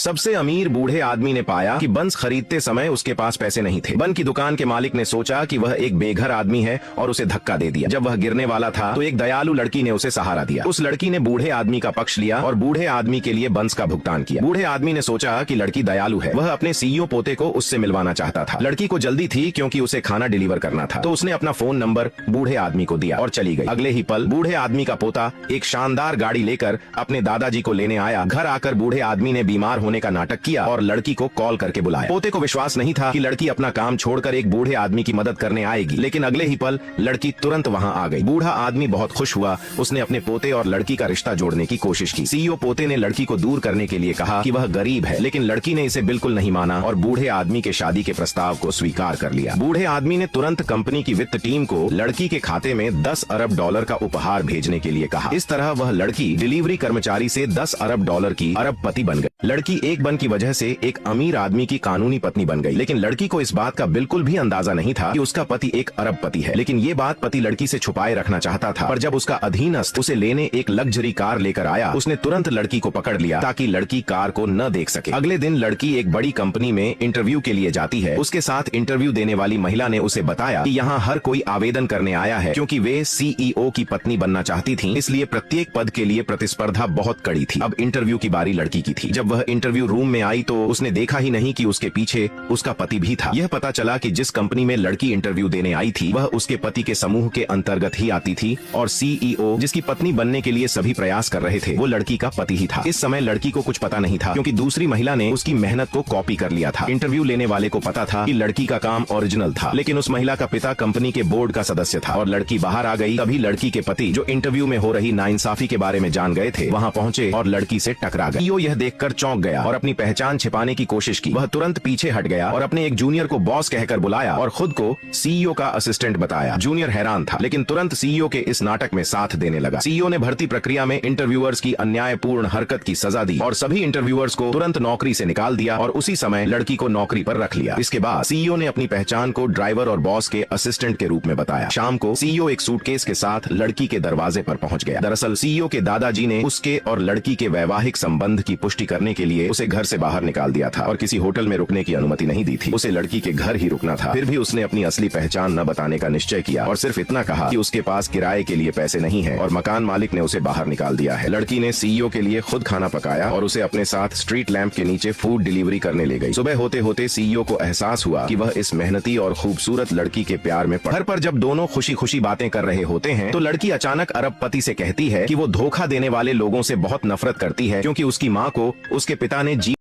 सबसे अमीर बूढ़े आदमी ने पाया कि बंस खरीदते समय उसके पास पैसे नहीं थे। बन की दुकान के मालिक ने सोचा कि वह एक बेघर आदमी है और उसे धक्का दे दिया। जब वह गिरने वाला था तो एक दयालु लड़की ने उसे सहारा दिया। उस लड़की ने बूढ़े आदमी का पक्ष लिया और बूढ़े आदमी के लिए बंस का भुगतान किया। बूढ़े आदमी ने सोचा कि लड़की दयालु है, वह अपने सीईओ पोते को उससे मिलवाना चाहता था। लड़की को जल्दी थी क्योंकि उसे खाना डिलीवर करना था, तो उसने अपना फोन नंबर बूढ़े आदमी को दिया और चली गई। अगले ही पल बूढ़े आदमी का पोता एक शानदार गाड़ी लेकर अपने दादाजी को लेने आया। घर आकर बूढ़े आदमी ने बीमार होने का नाटक किया और लड़की को कॉल करके बुलाया। पोते को विश्वास नहीं था कि लड़की अपना काम छोड़कर एक बूढ़े आदमी की मदद करने आएगी, लेकिन अगले ही पल लड़की तुरंत वहां आ गई। बूढ़ा आदमी बहुत खुश हुआ। उसने अपने पोते और लड़की का रिश्ता जोड़ने की कोशिश की। सीईओ पोते ने लड़की को दूर करने के लिए कहा कि वह गरीब है, लेकिन लड़की ने इसे बिल्कुल नहीं माना और बूढ़े आदमी के शादी के प्रस्ताव को स्वीकार कर लिया। बूढ़े आदमी ने तुरंत कंपनी की वित्त टीम को लड़की के खाते में 10 अरब डॉलर का उपहार भेजने के लिए कहा। इस तरह वह लड़की डिलीवरी कर्मचारी से 10 अरब डॉलर की अरबपति बन गई। लड़की एक बन की वजह से एक अमीर आदमी की कानूनी पत्नी बन गई, लेकिन लड़की को इस बात का बिल्कुल भी अंदाजा नहीं था कि उसका पति एक अरबपति है। लेकिन ये बात पति लड़की से छुपाए रखना चाहता था, पर जब उसका अधीनस्थ उसे लेने एक लग्जरी कार लेकर आया, उसने तुरंत लड़की को पकड़ लिया ताकि लड़की कार को न देख सके। अगले दिन लड़की एक बड़ी कंपनी में इंटरव्यू के लिए जाती है। उसके साथ इंटरव्यू देने वाली महिला ने उसे बताया कि यहाँ हर कोई आवेदन करने आया है, क्योंकि वे सीईओ की पत्नी बनना चाहती थी, इसलिए प्रत्येक पद के लिए प्रतिस्पर्धा बहुत कड़ी थी। अब इंटरव्यू की बारी लड़की की थी। जब वह इंटरव्यू रूम में आई तो उसने देखा ही नहीं कि उसके पीछे उसका पति भी था। यह पता चला कि जिस कंपनी में लड़की इंटरव्यू देने आई थी वह उसके पति के समूह के अंतर्गत ही आती थी और सीईओ जिसकी पत्नी बनने के लिए सभी प्रयास कर रहे थे वो लड़की का पति ही था। इस समय लड़की को कुछ पता नहीं था, क्योंकि दूसरी महिला ने उसकी मेहनत को कॉपी कर लिया था। इंटरव्यू लेने वाले को पता था कि लड़की का काम ओरिजिनल था, लेकिन उस महिला का पिता कंपनी के बोर्ड का सदस्य था और लड़की बाहर आ गई। तभी लड़की के पति, जो इंटरव्यू में हो रही नाइंसाफी के बारे में जान गए थे, वहां पहुंचे और लड़की से टकरा गए। सीईओ यह देखकर चौंक गया और अपनी पहचान छिपाने की कोशिश की। वह तुरंत पीछे हट गया और अपने एक जूनियर को बॉस कहकर बुलाया और खुद को सीईओ का असिस्टेंट बताया। जूनियर हैरान था, लेकिन तुरंत सीईओ के इस नाटक में साथ देने लगा। सीईओ ने भर्ती प्रक्रिया में इंटरव्यूअर्स की अन्यायपूर्ण हरकत की सजा दी और सभी इंटरव्यूअर्स को तुरंत नौकरी से निकाल दिया और उसी समय लड़की को नौकरी पर रख लिया। इसके बाद सीईओ ने अपनी पहचान को ड्राइवर और बॉस के असिस्टेंट के रूप में बताया। शाम को सीईओ एक सूटकेस के साथ लड़की के दरवाजे पर पहुंच गया। दरअसल सीईओ के दादाजी ने उसके और लड़की के वैवाहिक संबंध की पुष्टि करने के लिए उसे घर से बाहर निकाल दिया था और किसी होटल में रुकने की अनुमति नहीं दी थी। उसे लड़की के घर ही रुकना था। फिर भी उसने अपनी असली पहचान न बताने का निश्चय किया और सिर्फ इतना कहा कि उसके पास किराए के लिए पैसे नहीं है और मकान मालिक ने उसे बाहर निकाल दिया है। लड़की ने सीईओ के लिए खुद खाना पकाया और उसे अपने साथ स्ट्रीट लैंप के नीचे फूड डिलीवरी करने ले गई। सुबह होते होते सीईओ को एहसास हुआ कि वह इस मेहनती और खूबसूरत लड़की के प्यार में पड़। घर पर जब दोनों खुशी खुशी बातें कर रहे होते हैं तो लड़की अचानक अरबपति से कहती है कि वो धोखा देने वाले लोगों से बहुत नफरत करती है, क्योंकि उसकी माँ को उसके पिता ने